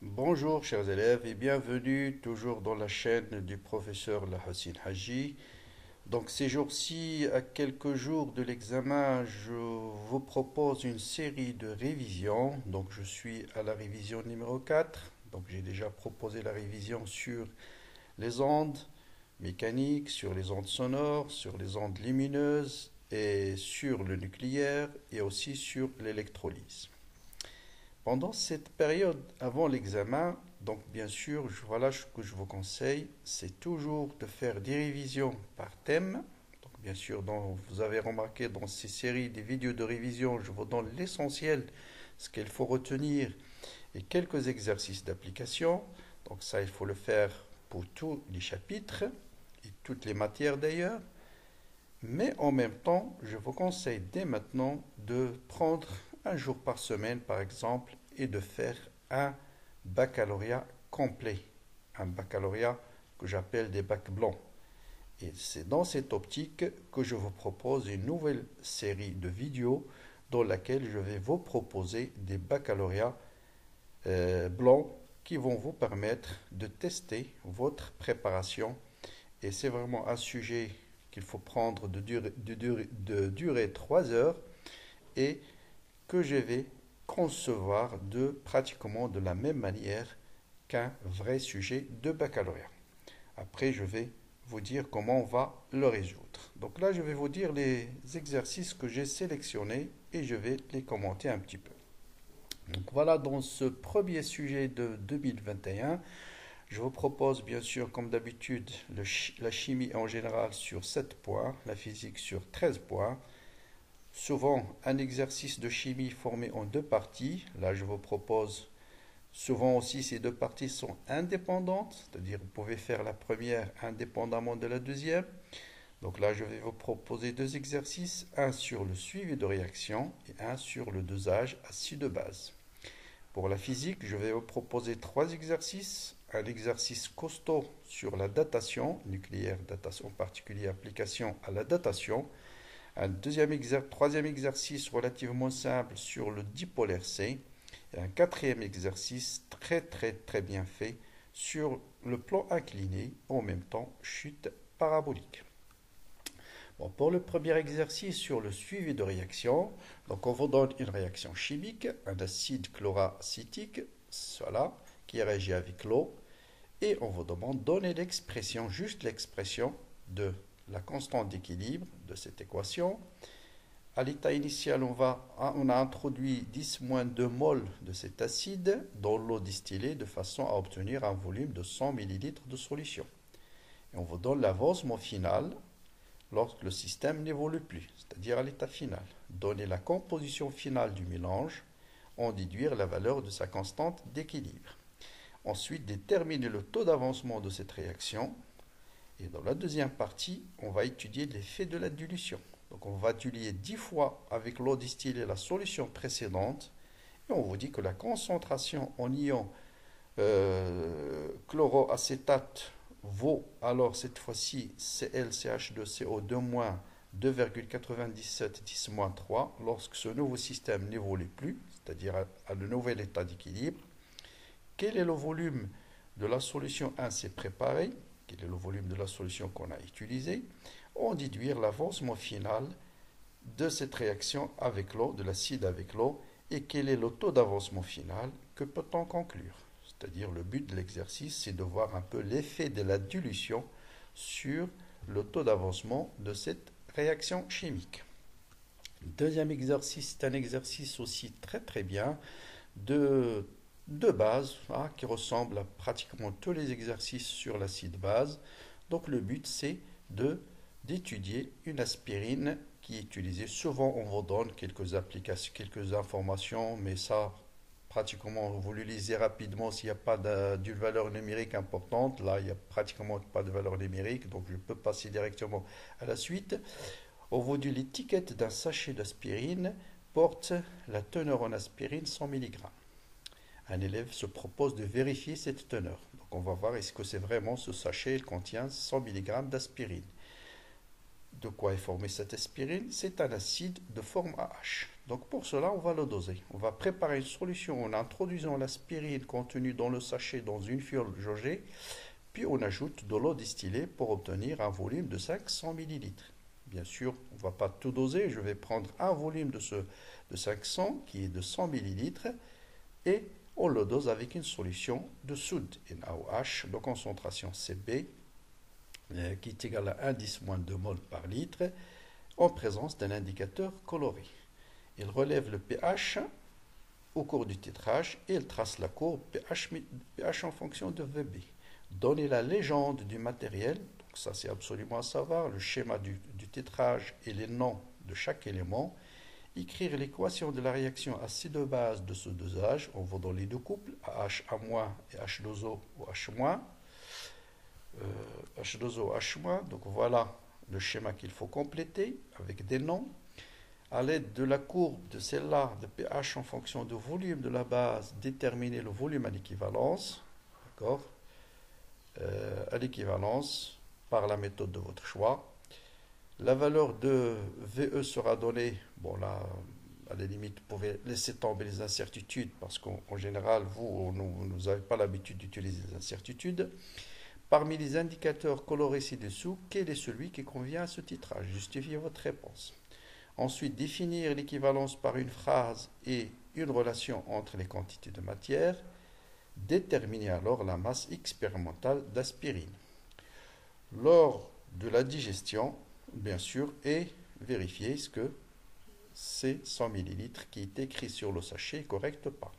Bonjour chers élèves et bienvenue toujours dans la chaîne du professeur Lahossin Haji. Donc ces jours-ci, à quelques jours de l'examen, je vous propose une série de révisions. Donc je suis à la révision numéro 4. Donc j'ai déjà proposé la révision sur les ondes mécaniques, sur les ondes sonores, sur les ondes lumineuses et sur le nucléaire et aussi sur l'électrolyse. Pendant cette période avant l'examen, donc bien sûr, voilà ce que je vous conseille, c'est toujours de faire des révisions par thème. Donc bien sûr, vous avez remarqué dans ces séries des vidéos de révision, je vous donne l'essentiel, ce qu'il faut retenir et quelques exercices d'application. Donc ça, il faut le faire pour tous les chapitres et toutes les matières d'ailleurs. Mais en même temps, je vous conseille dès maintenant de prendre un jour par semaine, par exemple, et de faire un baccalauréat complet. Un baccalauréat que j'appelle des bacs blancs. Et c'est dans cette optique que je vous propose une nouvelle série de vidéos dans laquelle je vais vous proposer des baccalauréats blancs qui vont vous permettre de tester votre préparation. Et c'est vraiment un sujet qu'il faut prendre de durée 3 heures et que je vais concevoir pratiquement de la même manière qu'un vrai sujet de baccalauréat. Après, je vais vous dire comment on va le résoudre. Donc là, je vais vous dire les exercices que j'ai sélectionnés et je vais les commenter un petit peu. Donc voilà, dans ce premier sujet de 2021, je vous propose bien sûr, comme d'habitude, la chimie en général sur 7 points, la physique sur 13 points. Souvent, un exercice de chimie formé en deux parties. Là, je vous propose, souvent aussi, ces deux parties sont indépendantes, c'est-à-dire vous pouvez faire la première indépendamment de la deuxième. Donc là, je vais vous proposer deux exercices, un sur le suivi de réaction et un sur le dosage acide de base. Pour la physique, je vais vous proposer trois exercices. Un exercice costaud sur la datation nucléaire, datation en particulier application à la datation. Troisième exercice relativement simple sur le dipolaire C. Et un quatrième exercice très très très bien fait sur le plan incliné, en même temps chute parabolique. Bon, pour le premier exercice sur le suivi de réaction, donc on vous donne une réaction chimique, un acide chloracétique, voilà, qui réagit avec l'eau, et on vous demande de donner l'expression, juste l'expression de la constante d'équilibre de cette équation. À l'état initial, on a introduit 10-2 mols de cet acide dans l'eau distillée de façon à obtenir un volume de 100 ml de solution. Et on vous donne l'avancement final lorsque le système n'évolue plus, c'est-à-dire à l'état final. Donner la composition finale du mélange, en déduire la valeur de sa constante d'équilibre. Ensuite, déterminer le taux d'avancement de cette réaction. Et dans la deuxième partie, on va étudier l'effet de la dilution. Donc on va diluer 10 fois avec l'eau distillée la solution précédente. Et on vous dit que la concentration en ion chloroacétate vaut alors cette fois-ci ClCH2CO2- 2,97 10-3 lorsque ce nouveau système n'évolue plus, c'est-à-dire à le nouvel état d'équilibre. Quel est le volume de la solution 1C préparée? Quel est le volume de la solution qu'on a utilisée? On déduire l'avancement final de cette réaction avec l'eau, de l'acide avec l'eau, et quel est le taux d'avancement final? Que peut-on conclure? C'est-à-dire le but de l'exercice, c'est de voir un peu l'effet de la dilution sur le taux d'avancement de cette réaction chimique. Deuxième exercice, c'est un exercice aussi très très bien de base, hein, qui ressemble à pratiquement tous les exercices sur l'acide base. Donc le but c'est d'étudier une aspirine qui est utilisée. Souvent on vous donne quelques applications, quelques informations, mais ça pratiquement vous le lisez rapidement s'il n'y a pas d'une valeur numérique importante. Là il n'y a pratiquement pas de valeur numérique, donc je peux passer directement à la suite. On vous dit l'étiquette d'un sachet d'aspirine porte la teneur en aspirine 100 mg. Un élève se propose de vérifier cette teneur. Donc on va voir est-ce que c'est vraiment ce sachet, il contient 100 mg d'aspirine. de quoi est formée cette aspirine? C'est un acide de forme AH. Donc pour cela, on va le doser. On va préparer une solution en introduisant l'aspirine contenue dans le sachet dans une fiole jaugée, puis on ajoute de l'eau distillée pour obtenir un volume de 500 millilitres. Bien sûr, on ne va pas tout doser, je vais prendre un volume de 500 qui est de 100 millilitres et on le dose avec une solution de soude NaOH de concentration Cb qui est égale à 1,10 - 2 mol par litre en présence d'un indicateur coloré. Il relève le pH au cours du titrage et il trace la courbe pH en fonction de Vb. Donner la légende du matériel, donc ça c'est absolument à savoir, le schéma du titrage et les noms de chaque élément, écrire l'équation de la réaction acide-base de ce dosage en votant les deux couples, AH- et H2O ou H-, H2O, H-, donc voilà le schéma qu'il faut compléter avec des noms. À l'aide de la courbe de celle-là, de pH en fonction du volume de la base, déterminer le volume à l'équivalence, d'accord, à l'équivalence par la méthode de votre choix. La valeur de VE sera donnée, bon là, à la limite, vous pouvez laisser tomber les incertitudes parce qu'en général, vous n'avez pas l'habitude d'utiliser les incertitudes. Parmi les indicateurs colorés ci-dessous, quel est celui qui convient à ce titrage? Justifiez votre réponse. Ensuite, définir l'équivalence par une phrase et une relation entre les quantités de matière. Déterminer alors la masse expérimentale d'aspirine. Lors de la digestion, bien sûr, et vérifier ce que ces 100 ml qui est écrit sur le sachet est correct ou pas.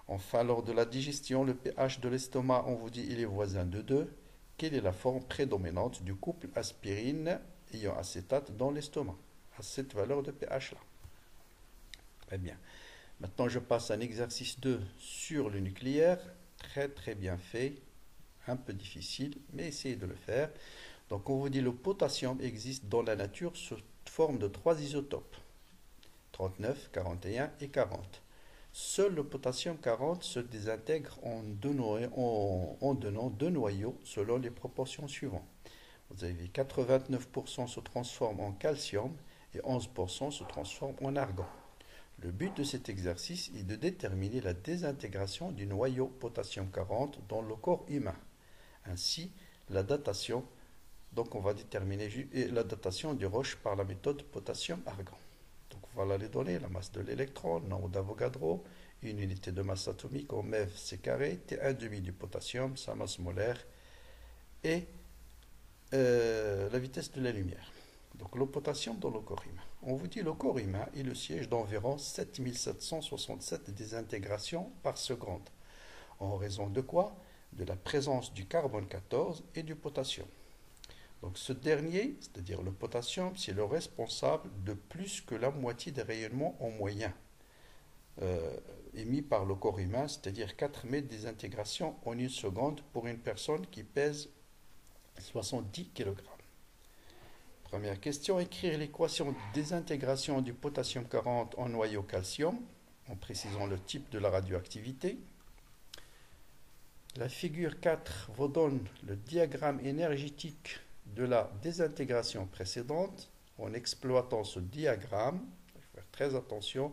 Enfin, lors de la digestion, le pH de l'estomac, on vous dit il est voisin de 2. Quelle est la forme prédominante du couple aspirine ayant acétate dans l'estomac à cette valeur de pH là? Très bien. Maintenant, je passe à un exercice 2 sur le nucléaire. Très très bien fait. Un peu difficile, mais essayez de le faire. Donc, on vous dit le potassium existe dans la nature sous forme de 3 isotopes. 39, 41 et 40. Seul le potassium 40 se désintègre en donnant deux noyaux selon les proportions suivantes. Vous avez 89% se transforme en calcium et 11% se transforme en argon. Le but de cet exercice est de déterminer la désintégration du noyau potassium 40 dans le corps humain. Ainsi, la datation, donc on va déterminer la datation du roche par la méthode potassium-argon. Donc voilà les données, la masse de l'électron, nombre d'Avogadro, une unité de masse atomique en MeV c carré, T1,5 du potassium, sa masse molaire et la vitesse de la lumière. Donc le potassium dans le corps humain. On vous dit le corps humain est le siège d'environ 7767 désintégrations par seconde. En raison de quoi? De la présence du carbone 14 et du potassium. Donc ce dernier, c'est-à-dire le potassium, c'est le responsable de plus que la moitié des rayonnements en moyen émis par le corps humain, c'est-à-dire 4 mètres de désintégration en une seconde pour une personne qui pèse 70 kg. Première question, écrire l'équation de désintégration du potassium 40 en noyau calcium, en précisant le type de la radioactivité. La figure 4 vous donne le diagramme énergétique de la désintégration précédente. En exploitant ce diagramme, il faut faire très attention,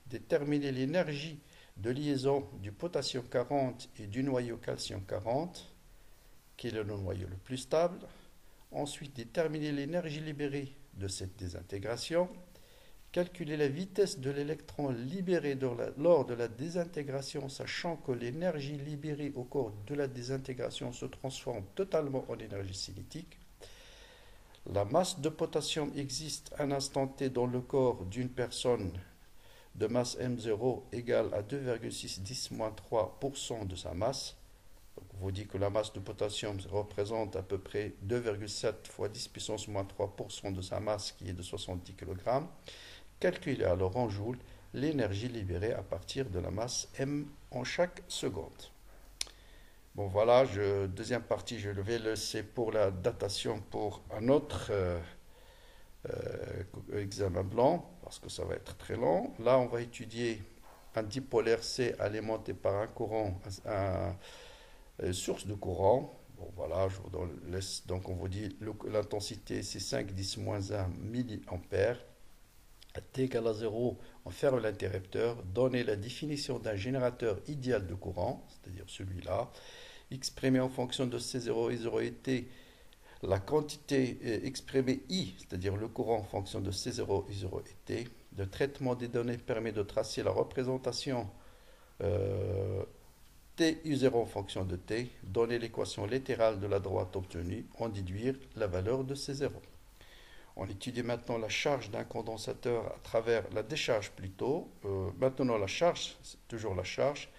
déterminer l'énergie de liaison du potassium 40 et du noyau calcium 40, qui est le noyau le plus stable. Ensuite, déterminer l'énergie libérée de cette désintégration. Calculer la vitesse de l'électron libéré lors de la désintégration, sachant que l'énergie libérée au cours de la désintégration se transforme totalement en énergie cinétique. La masse de potassium existe à un instant T dans le corps d'une personne de masse M0 égale à 2,610-3% de sa masse. Donc, on vous dit que la masse de potassium représente à peu près 2,7 fois 10 puissance moins 3% de sa masse qui est de 70 kg. Calculez alors en joules l'énergie libérée à partir de la masse M en chaque seconde. Bon voilà, deuxième partie, je vais laisser pour la datation pour un autre examen blanc, parce que ça va être très long. Là, on va étudier un dipolaire C alimenté par un courant, une source de courant. Bon, voilà, je vous laisse. Donc, on vous dit l'intensité, c'est 5 10 -1 milliampères. À t égale à 0, on ferme l'interrupteur. Donnez la définition d'un générateur idéal de courant, c'est-à-dire celui-là, exprimé en fonction de C0, I0 et T. La quantité exprimée I, c'est-à-dire le courant en fonction de C0, I0 et T. Le traitement des données permet de tracer la représentation T U0 en fonction de T, donner l'équation latérale de la droite obtenue, en déduire la valeur de C0. On étudie maintenant la charge d'un condensateur à travers la décharge plutôt. Maintenant la charge, c'est toujours la charge,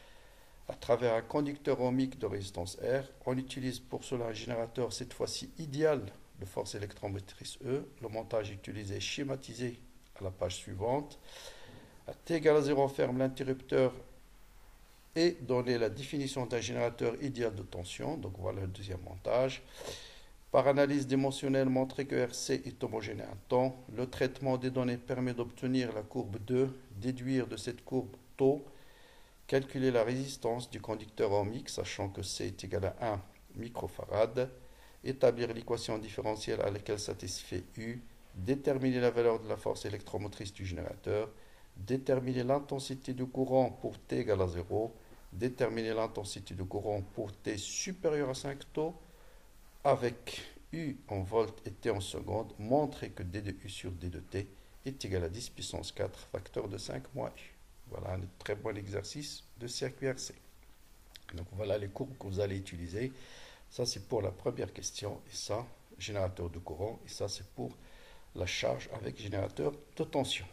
à travers un conducteur ohmique de résistance R. On utilise pour cela un générateur cette fois-ci idéal de force électromotrice E. Le montage utilisé est schématisé à la page suivante. À t égale à 0, on ferme l'interrupteur et donner la définition d'un générateur idéal de tension. Donc voilà le deuxième montage. Par analyse dimensionnelle, montrer que RC est homogène à un temps. Le traitement des données permet d'obtenir la courbe 2, déduire de cette courbe taux, calculer la résistance du conducteur ohmique, sachant que C est égal à 1 microfarad, établir l'équation différentielle à laquelle satisfait U, déterminer la valeur de la force électromotrice du générateur, déterminer l'intensité du courant pour T égale à 0, déterminer l'intensité du courant pour T supérieur à 5 taux, avec U en volts et T en secondes, montrer que D de U sur D de T est égal à 10 puissance 4, facteur de 5 moins U. Voilà un très bon exercice de circuit RC. Donc voilà les courbes que vous allez utiliser. Ça c'est pour la première question, et ça, générateur de courant, et ça c'est pour la charge avec générateur de tension.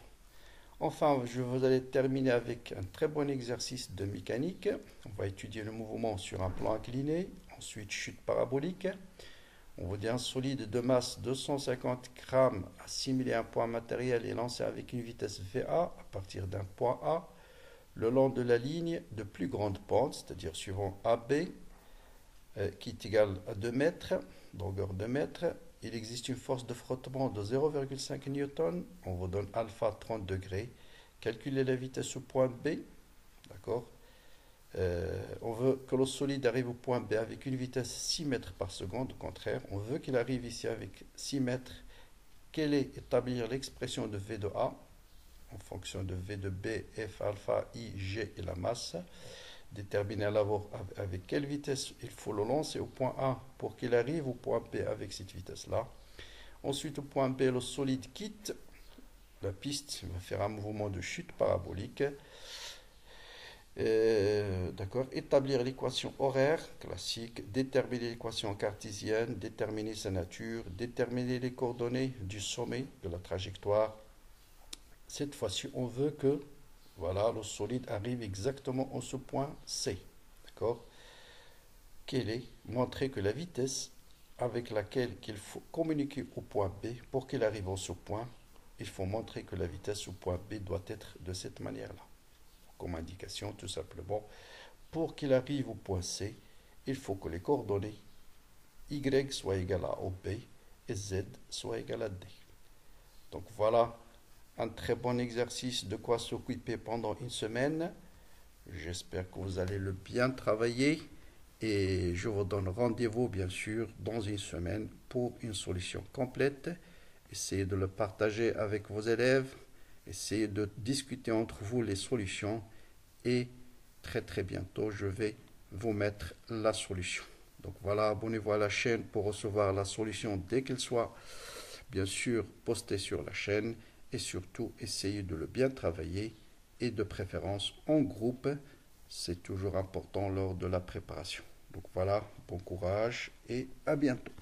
Enfin, vous allez terminer avec un très bon exercice de mécanique. On va étudier le mouvement sur un plan incliné, ensuite chute parabolique. On vous dit un solide de masse 250 grammes assimilé à un point matériel et lancé avec une vitesse VA à partir d'un point A, le long de la ligne de plus grande pente, c'est-à-dire suivant AB, qui est égal à 2 mètres, longueur 2 mètres. Il existe une force de frottement de 0,5 newton. On vous donne alpha 30 degrés. Calculez la vitesse au point B. D'accord. On veut que le solide arrive au point B avec une vitesse 6 mètres par seconde. Au contraire, on veut qu'il arrive ici avec 6 mètres. Quelle est établir l'expression de V de A en fonction de V de B, F, alpha, I, G et la masse. Déterminer à l'abord avec quelle vitesse il faut le lancer au point A pour qu'il arrive au point B avec cette vitesse-là. Ensuite, au point B, le solide quitte la piste, il va faire un mouvement de chute parabolique. D'accord. Établir l'équation horaire classique, déterminer l'équation cartésienne, déterminer sa nature, déterminer les coordonnées du sommet de la trajectoire. Cette fois-ci, on veut que voilà, le solide arrive exactement en ce point C. D'accord. Quelle est montrer que la vitesse avec laquelle il faut communiquer au point B pour qu'il arrive en ce point, il faut montrer que la vitesse au point B doit être de cette manière-là. Comme indication, tout simplement, pour qu'il arrive au point C, il faut que les coordonnées Y soient égales à OB et Z soient égales à D. Donc voilà un très bon exercice de quoi s'occuper pendant une semaine. J'espère que vous allez le bien travailler et je vous donne rendez-vous bien sûr dans une semaine pour une solution complète. Essayez de le partager avec vos élèves, essayez de discuter entre vous les solutions et très bientôt je vais vous mettre la solution. Donc voilà, abonnez-vous à la chaîne pour recevoir la solution dès qu'elle soit bien sûr postée sur la chaîne. Et surtout, essayez de le bien travailler et de préférence en groupe. C'est toujours important lors de la préparation. Donc voilà, bon courage et à bientôt.